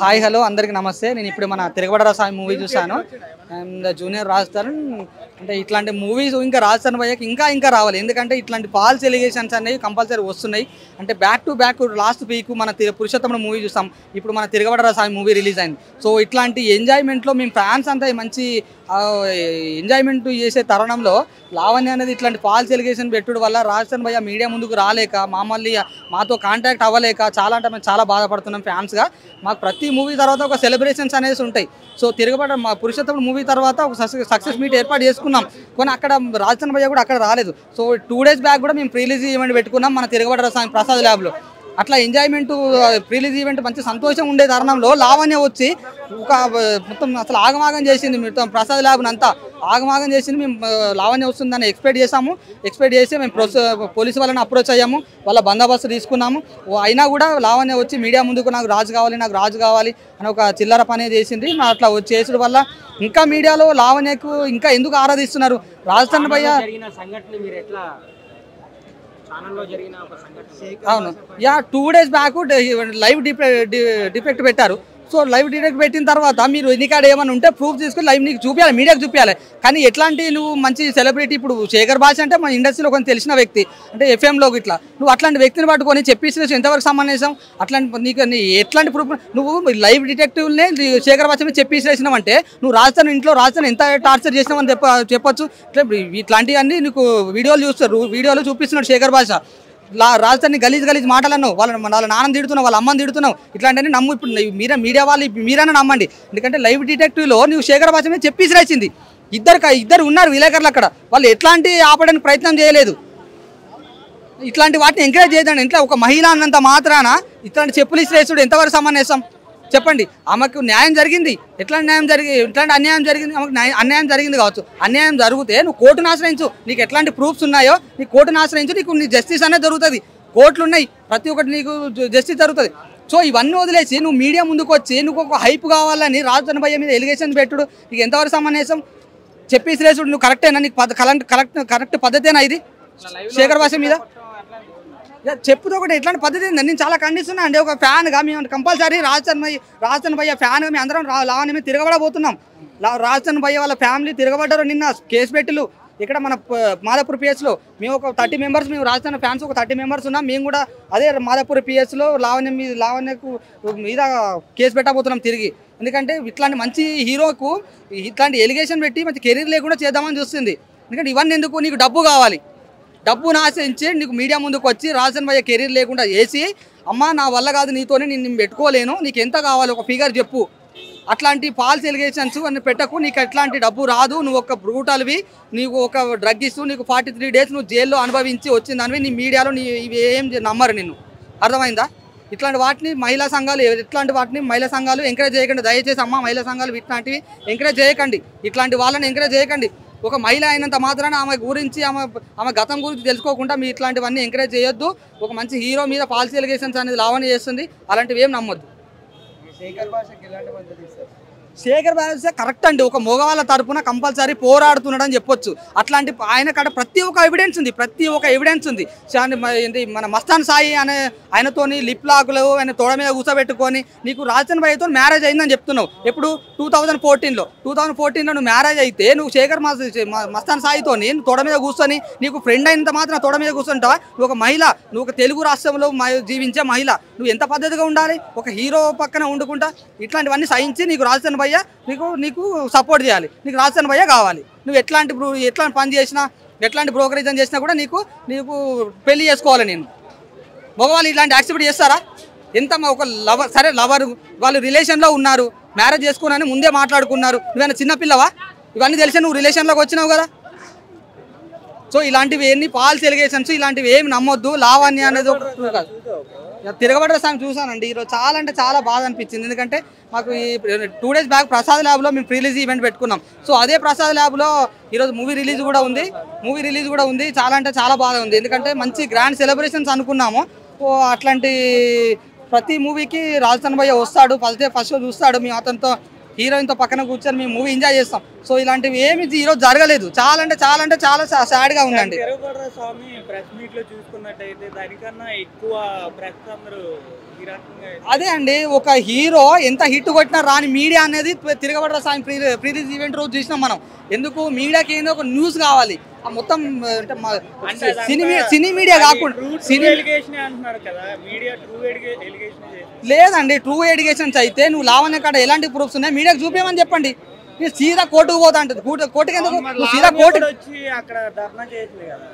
Hi hello అందరికీ నమస్తే. నేను ఇప్పుడు మన తిరగబడరా స్వామి మూవీ చూశాను. అండ్ జూనియర్ రాజ్ తరుణ్ అంటే ఇట్లాంటి మూవీస్ ఇంకా రాజ్ తరుణ్ భయ్యకి ఇంకా రావాలి. ఎందుకంటే ఇట్లాంటి ఫాల్స్ ఎలిగేషన్స్ అనేవి కంపల్సరీ వస్తున్నాయి. అంటే back to back last week మన పురుషోత్తముడు మూవీ చూస్తాం, ఇప్పుడు మన తిరగబడరా స్వామి మూవీ రిలీజ్ అయింది. సో ఇట్లాంటి ఎంజాయ్మెంట్లో మేము ఫ్యాన్స్ అంతా మంచి ఎంజాయ్మెంట్ చేసే తరుణంలో లావణ్య అనేది ఇట్లాంటి ఫాల్స్ ఎలిగేషన్ పెట్టుడు వల్ల రాజ్ తరుణ్ భయ్య మీడియా ముందుకు రాలేక మమ్మల్ని మాతో కాంటాక్ట్ అవ్వలేక చాలా అంటే మేము చాలా బాధపడుతున్నాం ఫ్యాన్స్గా. మాకు ప్రతి మూవీ తర్వాత ఒక సెలబ్రేషన్స్ అనేసి ఉంటాయి. సో తిరగబడ మా పురుషోత్తముడు మూవీ తర్వాత ఒక సక్సెస్ మీట్ ఏర్పాటు చేసుకున్నాం, కానీ అక్కడ రాజ్ తరుణ్ భయ్య కూడా అక్కడ రాలేదు. సో 2 days బ్యాక్ కూడా మేము ప్రీలీజ్ ఈవెంట్ పెట్టుకున్నాం మన తిరగబడ స్వామి ప్రసాద్ ల్యాబ్లో. అట్లా ఎంజాయ్మెంట్ ప్రీలీజ్ ఈవెంట్ మంచి సంతోషం ఉండే తరుణంలో లావణ్య వచ్చి ఒక మొత్తం అసలు ఆగమాగం చేసింది. మొత్తం ప్రసాద్ ల్యాబ్ని అంతా ఆగమాగం చేసింది. మేము లావణ్య వస్తుందని ఎక్స్పెక్ట్ చేసి మేము పోలీసు వాళ్ళని అప్రోచ్ అయ్యాము, వాళ్ళ బందోబస్తు తీసుకున్నాము. అయినా కూడా లావణ్య వచ్చి మీడియా ముందుకు నాకు రాజు కావాలి అని ఒక చిల్లర పనే చేసింది. అట్లా చేసడం వల్ల ఇంకా మీడియాలో లావణ్యకు ఇంకా ఎందుకు ఆరాధిస్తున్నారు రాజ్ తరుణ్ భయ్య. అవును yeah 2 days back live defect పెట్టారు. సో లైవ్ డిటెక్ట్ పెట్టిన తర్వాత మీరు ఎన్నికాడ ఏమైనా ఉంటే ప్రూఫ్ తీసుకుని లైవ్ నీకు చూపించాలి, మీడియాకి చూపించాలి. కానీ ఎట్లాంటి నువ్వు మంచి సెలబ్రిటీ, ఇప్పుడు శేఖర్ భాష అంటే మన ఇండస్ట్రీలో కొంచెం తెలిసిన వ్యక్తి, అంటే ఎఫ్ఎంలో ఇట్లా నువ్వు అట్లాంటి వ్యక్తిని పట్టుకొని చెప్పేసి ఎంతవరకు సంబంధించాం? అట్లాంటి నీకు ఎట్లాంటి ప్రూఫ్? నువ్వు లైవ్ డిటెక్టివ్నే శేఖర్ భాష మీద చెప్పేసినావు అంటే నువ్వు రాజధాని ఇంట్లో రాజధాని ఎంత టార్చర్ చేసినావని చెప్పొచ్చు. ఇట్లాంటివన్నీ నీకు వీడియోలు చూపిస్తున్నాడు శేఖర్ భాష. రాజధాని గలీజ్ మాటలను వాళ్ళ నాన్న తిడుతున్నావు, వాళ్ళ అమ్మని తిడుతున్నావు. ఇట్లాంటివన్నీ నమ్ము. ఇప్పుడు మీడియా వాళ్ళు మీరైనా నమ్మండి. ఎందుకంటే లైవ్ డిటెక్టివ్లో నువ్వు శేఖర్ భాష మీద చెప్పేసి రాసింది. ఇద్దరు ఉన్నారు విలేకరులు అక్కడ, వాళ్ళు ఎట్లాంటి ఆపడానికి ప్రయత్నం చేయలేదు. ఇట్లాంటి వాటిని ఎంకరేజ్ చేయదండి. ఇంట్లో ఒక మహిళ అన్నంత మాత్రాన ఇట్లాంటి చెప్పులు ఇసిరేసుడు ఎంతవరకు సమానేసం చెప్పండి? ఆమెకు న్యాయం జరిగింది. ఇట్లాంటి అన్యాయం జరిగింది, ఆమెకు అన్యాయం జరిగింది కావచ్చు. అన్యాయం జరిగితే నువ్వు కోర్టును ఆశ్రయించు, నీకు ఎట్లాంటి ప్రూఫ్స్ ఉన్నాయో నీ కోర్టును ఆశ్రయించు, నీ జస్టిస్ అనేది జరుగుతుంది. కోర్టులు ఉన్నాయి, ప్రతి ఒక్కటి నీకు జస్టిస్ జరుగుతుంది. సో ఇవన్నీ వదిలేసి నువ్వు మీడియా ముందుకు వచ్చి నువ్వు ఒక హైప్ కావాలని రాజ్ తరుణ్ భయ్య మీద ఎలిగేషన్ పెట్టుడు నీకు ఎంతవరకు సమానేసం? చెప్పేసి రేసుడు నువ్వు కరెక్టేనా? నీకు కరెక్ట్ పద్ధతేనా ఇది శేఖర్ భాష మీద? చెప్పుతో ఒకటి ఎట్లాంటి పద్ధతి ఏంది? నేను చాలా ఖండిస్తున్నా అండి. ఒక ఫ్యాన్గా మేము కంపల్సరీ రాజ్ తరుణ్ భయ్య ఫ్యాన్గా మేము అందరం లావణ్య మీద తిరగబడబోతున్నాం. రాజ్ తరుణ్ భయ్య వాళ్ళ ఫ్యామిలీ తిరగబడ్డారు. నిన్న కేసు పెట్టిలు ఇక్కడ మన మాదాపూర్ పిఎస్లో మేము ఒక 30 members, మేము రాజ్ తరుణ్ ఫ్యాన్స్ ఒక 30 members ఉన్నాం. మేము కూడా అదే మాదాపూర్ పిఎస్లో లావణ్యకు మీద కేసు పెట్టబోతున్నాం తిరిగి. ఎందుకంటే ఇట్లాంటి మంచి హీరోకు ఇట్లాంటి ఎలిగేషన్ పెట్టి మంచి కెరీర్ లేకుండా చేద్దామని చూస్తుంది. ఎందుకంటే ఇవన్నీ ఎందుకు? నీకు డబ్బు కావాలి, డబ్బును ఆశించి నీకు మీడియా ముందుకు వచ్చి రాజ్ తరుణ్ భయ్య కెరీర్ లేకుండా చేసి అమ్మ నా వల్ల కాదు, నీతోనే నేను పెట్టుకోలేను, నీకు ఎంత కావాలి ఒక ఫిగర్ చెప్పు. అట్లాంటి ఫాల్స్ ఎలిగేషన్స్ అన్ని పెట్టకు, నీకు ఎట్లాంటి డబ్బు రాదు. నువ్వు ఒక బ్రూటల్వి, నీకు ఒక డ్రగ్ ఇస్తూ నీకు 43 days నువ్వు జైల్లో అనుభవించి వచ్చిందానివి నీ మీడియాలో ఇవి ఏం నమ్మరు నిన్ను. అర్థమైందా? ఇట్లాంటి వాటిని మహిళా సంఘాలు ఎంకరేజ్ చేయకండి దయచేసి. అమ్మ మహిళా సంఘాలు ఇట్లాంటివి ఎంకరేజ్ చేయకండి, ఇట్లాంటి వాళ్ళని ఎంకరేజ్ చేయకండి. ఒక మహిళ అయినంత మాత్రాన ఆమె గురించి ఆమె గతం గురించి తెలుసుకోకుండా మీ ఇట్లాంటివన్నీ ఎంకరేజ్ చేయొద్దు. ఒక మంచి హీరో మీద ఫాల్స్ ఎలిగేషన్స్ అనేది లావణ్య చేస్తుంది, అలాంటివి ఏం నమ్మొద్దు. శేఖర్ భాష కరెక్ట్ అండి. ఒక మగవాళ్ళ తరపున కంపల్సరీ పోరాడుతున్నాడని చెప్పొచ్చు. అట్లాంటి ఆయన కాడ ప్రతి ఒక్క ఎవిడెన్స్ ఉంది. మన మస్తాన్ సాయి అనే ఆయనతోని లిప్ లాక్లు ఆయన తోడ మీద కూర్చోబెట్టుకొని నీకు రాజ్ తరుణ్ భయ్యతో మ్యారేజ్ అయిందని చెప్తున్నావు. ఎప్పుడు 2014లో నువ్వు మ్యారేజ్ అయితే నువ్వు శేఖర్ మస్తాన్ సాయితో తోడ మీద కూర్చొని నీకు ఫ్రెండ్ అయినంత మాత్రం తోడ మీద కూర్చుంటావా? నువ్వు ఒక మహిళ, నువ్వు ఒక తెలుగు రాష్ట్రంలో జీవించే మహిళ, నువ్వు ఎంత పద్ధతిగా ఉండాలి? ఒక హీరో పక్కన వండుకుంటా ఇట్లాంటివన్నీ సహించి నీకు రాజ్ తరుణ్ భయ్య నీకు సపోర్ట్ చేయాలి, నీకు రాజ్ తరుణ్ భయ్య కావాలి. నువ్వు ఎట్లాంటి పని చేసినా, ఎట్లాంటి బ్రోకరేజ్ చేసినా కూడా నీకు పెళ్లి చేసుకోవాలి. నేను మగవాళ్ళు ఇట్లాంటి యాక్సెప్ట్ చేస్తారా? ఎంత ఒక లవర్ వాళ్ళు రిలేషన్లో ఉన్నారు, మ్యారేజ్ చేసుకోనని ముందే మాట్లాడుకున్నారు. నువ్వేనా చిన్నపిల్లవా? ఇవన్నీ తెలిసి నువ్వు రిలేషన్లోకి వచ్చినావు కదా. సో ఇలాంటివి ఎన్ని ఫాల్స్ ఎలిగేషన్స్ ఇలాంటివి ఏమి నమ్మొద్దు. లావణ్య అనేది తిరగబడ్డ సాంగ్ చూసానండి ఈరోజు. చాలా అంటే చాలా బాధ అనిపించింది. ఎందుకంటే మాకు ఈ 2 days బ్యాక్ ప్రసాద్ ల్యాబ్లో మేము ప్రీలీజ్ ఈవెంట్ పెట్టుకున్నాం. సో అదే ప్రసాద్ ల్యాబ్లో ఈరోజు మూవీ రిలీజ్ కూడా ఉంది. చాలా అంటే చాలా బాధ ఉంది. ఎందుకంటే మంచి గ్రాండ్ సెలబ్రేషన్స్ అనుకున్నాము. సో అట్లాంటి ప్రతి మూవీకి రాజ్ తరుణ్ భయ్య వస్తాడు, ఫస్ట్ చూస్తాడు, మేము అతనితో హీరోయిన్తో పక్కన కూర్చొని మేము మూవీ ఎంజాయ్ చేస్తాం. సో ఇలాంటివి ఏమి ఈరోజు జరగలేదు. చాలా అంటే చాలా సాడ్గా ఉందండి. తిరగబడ్డ స్వామి ప్రెస్ మీట్లో చూసుకున్నట్టయితే దానికన్నా ఎక్కువ ప్రెస్ అందరూ అదే అండి, ఒక హీరో ఎంత హిట్ కొట్టినా రాని మీడియా అనేది తిరగబడ్డ సాయం ప్రీ రిలీజ్ ఈవెంట్ రోజు చూసినాం మనం. ఎందుకు మీడియాకి ఏందో ఒక న్యూస్ కావాలి, ఆ మొత్తం అంటే సినీ మీడియా కాకుండా లేదండి. ట్రూ ఎడ్యుకేషన్స్ అయితే నువ్వు లావణ్య కాడ ఎలాంటి ప్రూఫ్స్ ఉన్నాయి మీడియాకి చూపించమని చెప్పండి. మీరు సీదా కోర్టుకు పోతా అంటది. కోర్టుకి ఎందుకు నువ్వు సీదా కోర్టు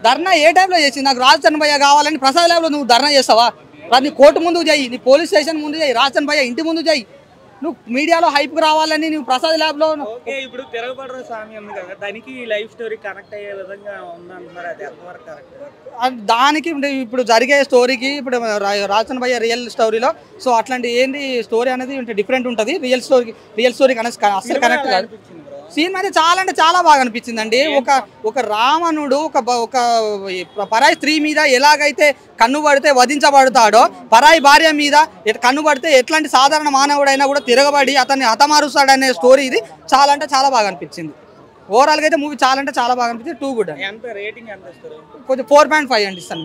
ధర్నా ఏ టైంలో చేసి నాకు రాజచరణ్ భయ్య కావాలని ప్రసాద్ ల్యాబ్లో నువ్వు ధర్నా చేస్తావా? నీ కోర్టు ముందు చేయి, నీ పోలీస్ స్టేషన్ ముందు చేయి, రాజచరణ్ భయ్య ఇంటి ముందు చేయి. నువ్వు మీడియాలో హైప్కి రావాలని నువ్వు ప్రసాద్ ల్యాబ్లో ఇప్పుడు తిరగబడ్డ స్వామి ఉంది కదా, దానికి లైఫ్ స్టోరీ కనెక్ట్ అయ్యే విధంగా ఉందంటున్నారు. అది ఎంతవరకు కరెక్ట్? దానికి ఇప్పుడు జరిగే స్టోరీకి ఇప్పుడు రాజచరణ్ భయ్య రియల్ స్టోరీలో సో అట్లాంటి ఏంటి స్టోరీ అనేది డిఫరెంట్ ఉంటుంది. రియల్ స్టోరీకి అసలు కనెక్ట్ కాదు. సీన్ అయితే చాలా అంటే చాలా బాగా అనిపించింది అండి. ఒక రావణుడు ఒక పరాయి స్త్రీ మీద ఎలాగైతే కన్ను పడితే వధించబడతాడో, పరాయి భార్య మీద కన్ను పడితే ఎట్లాంటి సాధారణ మానవుడైనా కూడా తిరగబడి అతన్ని హతమారుస్తాడనే స్టోరీ ఇది చాలా అంటే చాలా బాగా అనిపించింది. ఓవరాల్గా అయితే మూవీ చాలా అంటే చాలా బాగా అనిపించింది. టూ గుడ్ అండి. ఎంత రేటింగ్ ఎంత ఇస్తారు? కొంచెం 4.5 అండి ఇస్తాను.